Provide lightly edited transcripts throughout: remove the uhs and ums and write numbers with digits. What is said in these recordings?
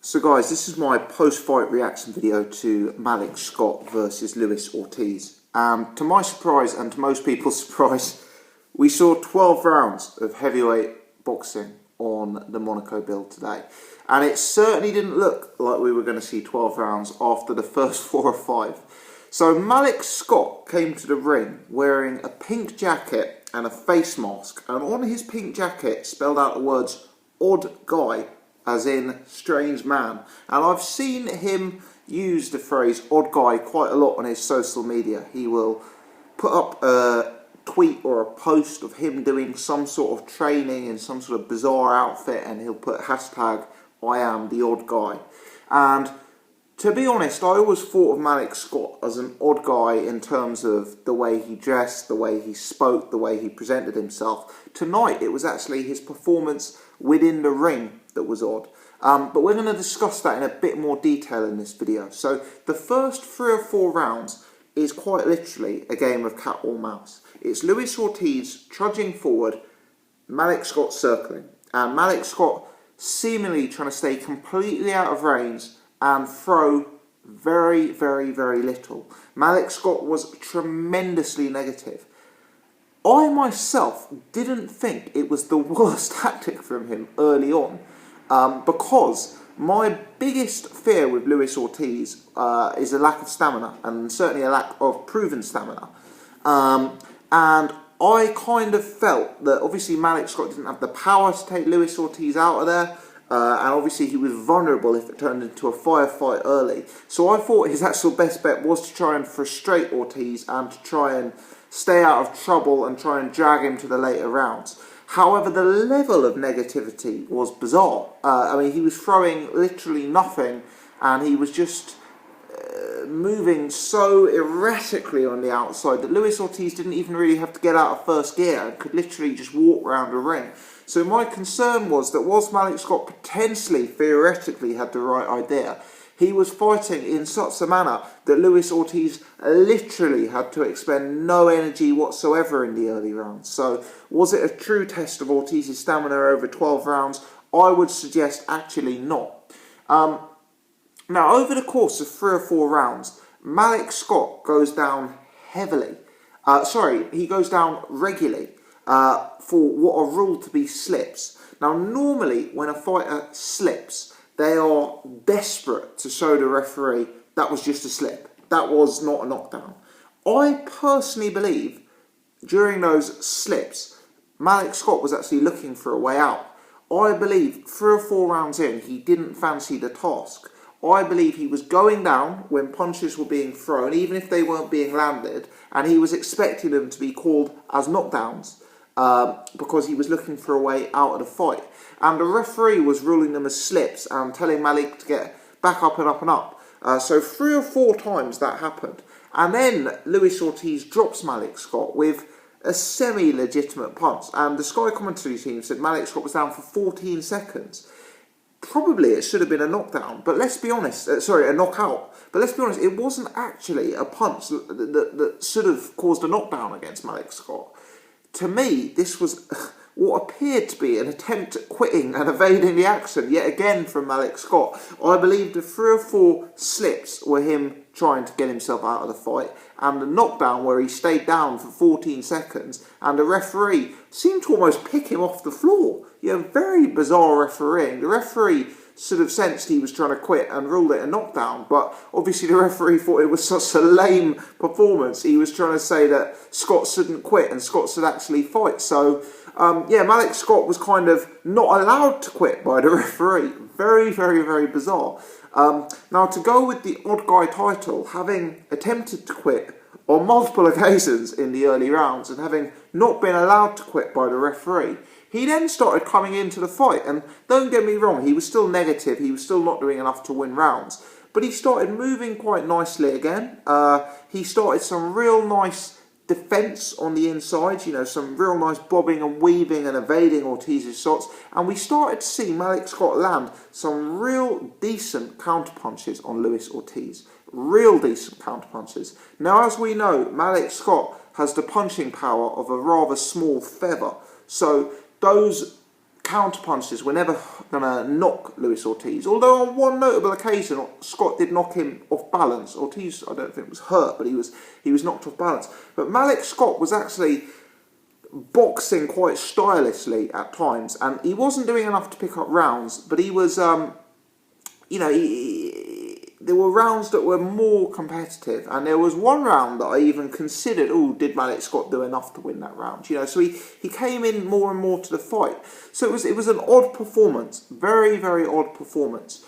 So guys, this is my post-fight reaction video to Malik Scott versus Luis Ortiz. And to my surprise and to most people's surprise, we saw 12 rounds of heavyweight boxing on the Monaco build today. And it certainly didn't look like we were going to see 12 rounds after the first 4 or 5. So Malik Scott came to the ring wearing a pink jacket and a face mask. And on his pink jacket spelled out the words, "odd guy," as in strange man. And I've seen him use the phrase odd guy quite a lot on his social media. He will put up a tweet or a post of him doing some sort of training in some sort of bizarre outfit, and he'll put hashtag I am the odd guy. And to be honest, I always thought of Malik Scott as an odd guy in terms of the way he dressed, the way he spoke, the way he presented himself. Tonight it was actually his performance within the ring that was odd. But we're going to discuss that in a bit more detail in this video. So the first 3 or 4 rounds is quite literally a game of cat or mouse. It's Luis Ortiz trudging forward, Malik Scott circling, and Malik Scott seemingly trying to stay completely out of range and throw very, very, very little. Malik Scott was tremendously negative. I myself didn't think it was the worst tactic from him early on, because my biggest fear with Luis Ortiz is a lack of stamina, and certainly a lack of proven stamina. And I kind of felt that obviously Malik Scott didn't have the power to take Luis Ortiz out of there, and obviously he was vulnerable if it turned into a firefight early. So I thought his actual best bet was to try and frustrate Ortiz and to try and stay out of trouble and try and drag him to the later rounds. However, the level of negativity was bizarre. I mean, he was throwing literally nothing, and he was just moving so erratically on the outside that Luis Ortiz didn't even really have to get out of first gear and could literally just walk around the ring. So my concern was that whilst Malik Scott potentially, theoretically, had the right idea, he was fighting in such a manner that Luis Ortiz literally had to expend no energy whatsoever in the early rounds. So was it a true test of Ortiz's stamina over 12 rounds? I would suggest actually not. Now, over the course of 3 or 4 rounds, Malik Scott goes down heavily. He goes down regularly for what are ruled to be slips. Now, normally when a fighter slips, they are desperate to show the referee that was just a slip. That was not a knockdown. I personally believe during those slips, Malik Scott was actually looking for a way out. I believe 3 or 4 rounds in, he didn't fancy the task. I believe he was going down when punches were being thrown, even if they weren't being landed, and he was expecting them to be called as knockdowns because he was looking for a way out of the fight. And the referee was ruling them as slips and telling Malik to get back up and up and up. So 3 or 4 times that happened. And then Luis Ortiz drops Malik Scott with a semi-legitimate punch. And the Sky commentary team said Malik Scott was down for 14 seconds. Probably it should have been a knockdown, but let's be honest, a knockout. But let's be honest, it wasn't actually a punch that should have caused a knockdown against Malik Scott. To me, this was what appeared to be an attempt at quitting and evading the action, yet again from Malik Scott. I believe the 3 or 4 slips were him trying to get himself out of the fight, and the knockdown where he stayed down for 14 seconds, and the referee seemed to almost pick him off the floor. Very bizarre refereeing. The referee sort of sensed he was trying to quit and ruled it a knockdown, but obviously the referee thought it was such a lame performance. He was trying to say that Scott shouldn't quit and Scott should actually fight. So Malik Scott was kind of not allowed to quit by the referee. Very, very, very bizarre. Now, to go with the odd guy title, having attempted to quit on multiple occasions in the early rounds and having not been allowed to quit by the referee, he then started coming into the fight. And don't get me wrong, he was still negative, he was still not doing enough to win rounds, but he started moving quite nicely again. He started some real nice defence on the inside, some real nice bobbing and weaving and evading Ortiz's shots, and we started to see Malik Scott land some real decent counterpunches on Luis Ortiz. Real decent counterpunches. Now, as we know, Malik Scott has the punching power of a rather small feather, so those counterpunches were never going to knock Luis Ortiz. Although on one notable occasion, Scott did knock him off balance. Ortiz, I don't think, was hurt, but he was knocked off balance. But Malik Scott was actually boxing quite stylishly at times, and he wasn't doing enough to pick up rounds, but he was, there were rounds that were more competitive, and there was one round that I even considered, did Malik Scott do enough to win that round? So he came in more and more to the fight. So it was an odd performance, very, very odd performance,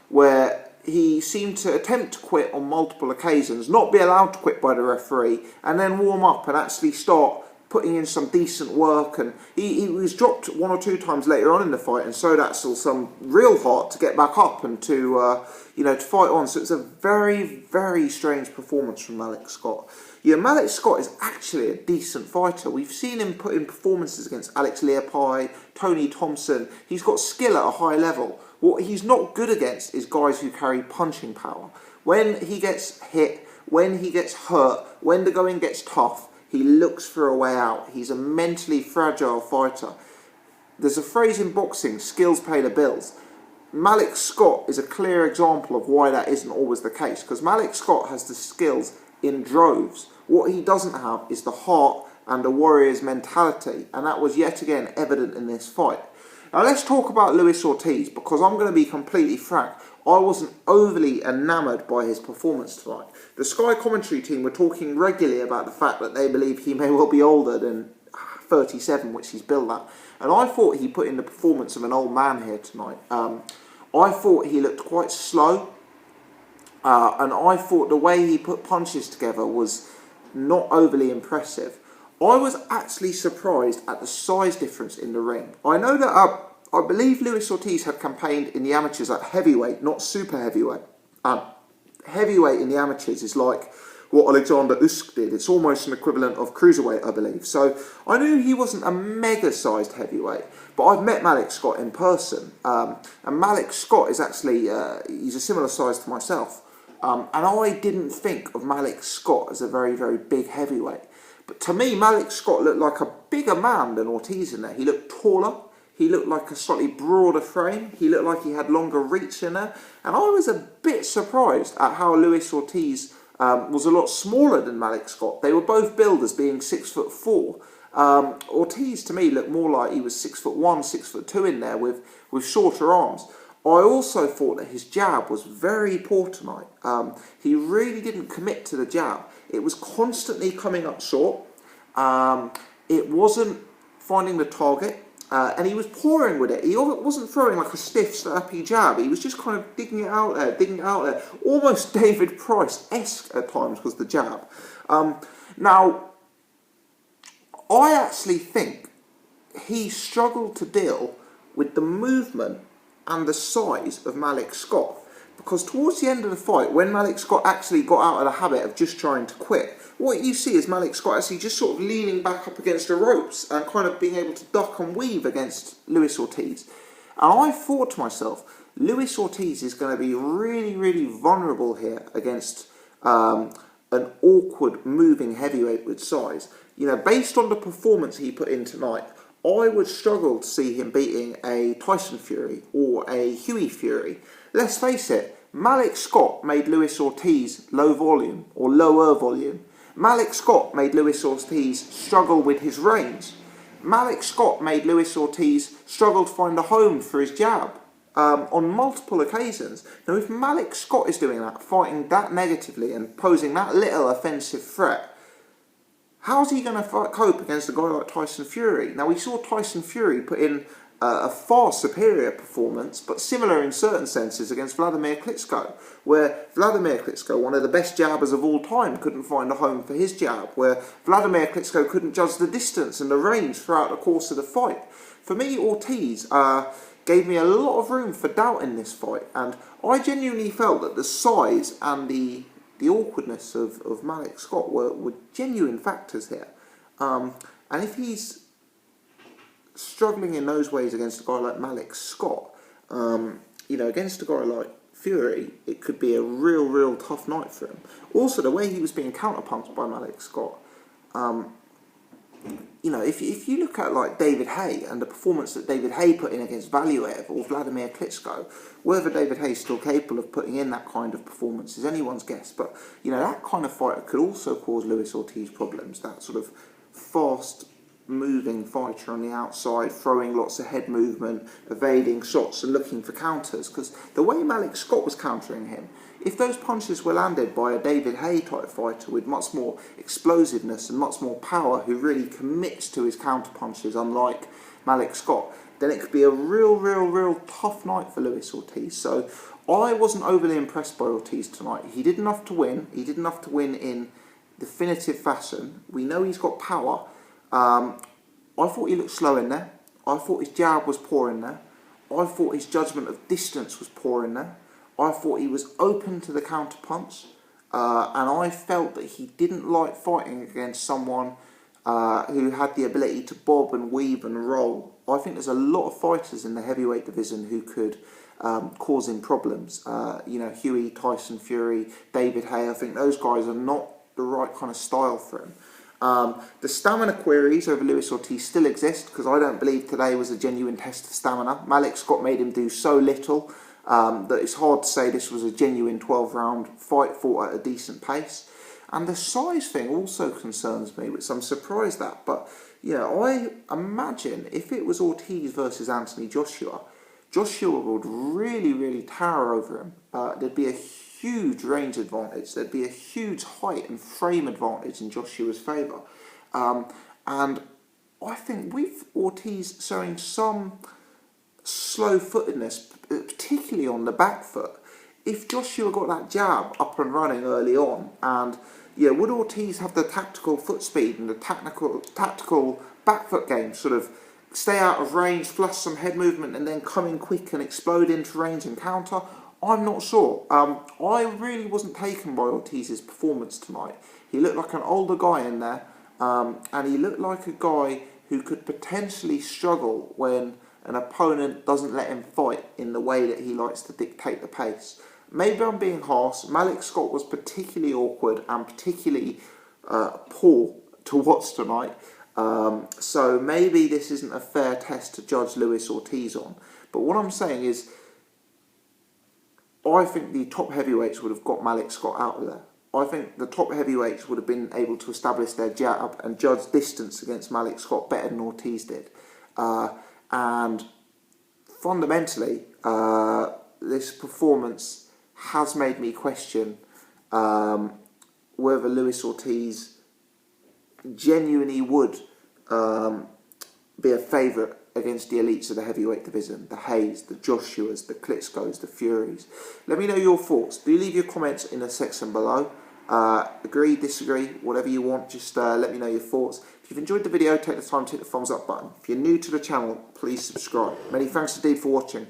where he seemed to attempt to quit on multiple occasions, not be allowed to quit by the referee, and then warm up and actually start putting in some decent work, and he was dropped one or two times later on in the fight, and so that's all some real heart to get back up and to to fight on. So it's a very, very strange performance from Malik Scott. Malik Scott is actually a decent fighter. We've seen him put in performances against Alex Leopai, Tony Thompson. He's got skill at a high level. What he's not good against is guys who carry punching power. When he gets hit, when he gets hurt, when the going gets tough, he looks for a way out. He's a mentally fragile fighter. There's a phrase in boxing, skills pay the bills. Malik Scott is a clear example of why that isn't always the case, because Malik Scott has the skills in droves. What he doesn't have is the heart and the warrior's mentality, and that was yet again evident in this fight. Now let's talk about Luis Ortiz, because I'm going to be completely frank. I wasn't overly enamoured by his performance tonight. The Sky commentary team were talking regularly about the fact that they believe he may well be older than 37, which he's billed at. And I thought he put in the performance of an old man here tonight. I thought he looked quite slow. And I thought the way he put punches together was not overly impressive. I was actually surprised at the size difference in the ring. I know that I believe Luis Ortiz had campaigned in the amateurs at heavyweight, not super heavyweight. Heavyweight in the amateurs is like what Alexander Usyk did. It's almost an equivalent of cruiserweight, I believe. So I knew he wasn't a mega-sized heavyweight, but I've met Malik Scott in person. And Malik Scott is actually, he's a similar size to myself. And I didn't think of Malik Scott as a very, very big heavyweight. But to me, Malik Scott looked like a bigger man than Ortiz in there. He looked taller. He looked like a slightly broader frame. He looked like he had longer reach in there. And I was a bit surprised at how Luis Ortiz was a lot smaller than Malik Scott. They were both billed as being 6'4". Ortiz, to me, looked more like he was 6'1", 6'2" in there with shorter arms. I also thought that his jab was very poor tonight. He really didn't commit to the jab. It was constantly coming up short. It wasn't finding the target. And he was pouring with it. He wasn't throwing like a stiff, snappy jab. He was just kind of digging it out there. Almost David Price-esque at times was the jab. Now, I actually think he struggled to deal with the movement and the size of Malik Scott. Because towards the end of the fight, when Malik Scott actually got out of the habit of just trying to quit, what you see is Malik Scott actually just sort of leaning back up against the ropes and kind of being able to duck and weave against Luis Ortiz. And I thought to myself, Luis Ortiz is going to be really, really vulnerable here against an awkward moving heavyweight with size. Based on the performance he put in tonight, I would struggle to see him beating a Tyson Fury or a Hughie Fury. Let's face it, Malik Scott made Luis Ortiz lower volume. Malik Scott made Luis Ortiz struggle with his range. Malik Scott made Luis Ortiz struggle to find a home for his jab on multiple occasions. Now, if Malik Scott is doing that, fighting that negatively and posing that little offensive threat, how's he going to cope against a guy like Tyson Fury? Now, we saw Tyson Fury put in a far superior performance, but similar in certain senses against Vladimir Klitschko, where Vladimir Klitschko, one of the best jabbers of all time, couldn't find a home for his jab, where Vladimir Klitschko couldn't judge the distance and the range throughout the course of the fight. For me, Ortiz gave me a lot of room for doubt in this fight, and I genuinely felt that the size and the awkwardness of Malik Scott were genuine factors here. And if he's struggling in those ways against a guy like Malik Scott, against a guy like Fury, it could be a real tough night for him. Also, the way he was being counterpunched by Malik Scott, you know, if you look at like David Haye and the performance that David Haye put in against Valuev or Vladimir Klitschko, whether David Haye's still capable of putting in that kind of performance is anyone's guess. But, you know, that kind of fighter could also cause Luis Ortiz problems. That sort of fast moving fighter on the outside, throwing lots of head movement, evading shots and looking for counters. Because the way Malik Scott was countering him, if those punches were landed by a David Haye type fighter with much more explosiveness and much more power, who really commits to his counter punches, unlike Malik Scott, then it could be a real tough night for Luis Ortiz. So I wasn't overly impressed by Ortiz tonight. He did enough to win. He did enough to win in definitive fashion. We know he's got power. I thought he looked slow in there. I thought his jab was poor in there. I thought his judgment of distance was poor in there. I thought he was open to the counter punch. And I felt that he didn't like fighting against someone who had the ability to bob and weave and roll. I think there's a lot of fighters in the heavyweight division who could cause him problems. You know, Huey, Tyson Fury, David Haye, I think those guys are not the right kind of style for him. The stamina queries over Luis Ortiz still exist, because I don't believe today was a genuine test of stamina. Malik Scott made him do so little that it's hard to say this was a genuine 12-round fight fought at a decent pace. And the size thing also concerns me, which I'm surprised at. But, you know, I imagine if it was Ortiz versus Anthony Joshua, Joshua would really tower over him. There'd be a huge range advantage. There'd be a huge height and frame advantage in Joshua's favour. And I think with Ortiz showing some slow-footedness, particularly on the back foot, if Joshua got that jab up and running early on, and yeah, would Ortiz have the tactical foot speed and the tactical back foot game, sort of stay out of range, flush some head movement, and then come in quick and explode into range and counter? I'm not sure. I really wasn't taken by Ortiz's performance tonight. He looked like an older guy in there, and he looked like a guy who could potentially struggle when an opponent doesn't let him fight in the way that he likes to dictate the pace. Maybe I'm being harsh. Malik Scott was particularly awkward and particularly poor to watch tonight. So maybe this isn't a fair test to judge Luis Ortiz on. But what I'm saying is, I think the top heavyweights would have got Malik Scott out of there. I think the top heavyweights would have been able to establish their jab and judge distance against Malik Scott better than Ortiz did. And fundamentally, this performance has made me question whether Luis Ortiz genuinely would be a favourite against the elites of the heavyweight division, the Hayes, the Joshuas, the Klitschkos, the Furies. Let me know your thoughts. Do leave your comments in the section below. Agree, disagree, whatever you want, just let me know your thoughts. If you've enjoyed the video, take the time to hit the thumbs up button. If you're new to the channel, please subscribe. Many thanks indeed for watching.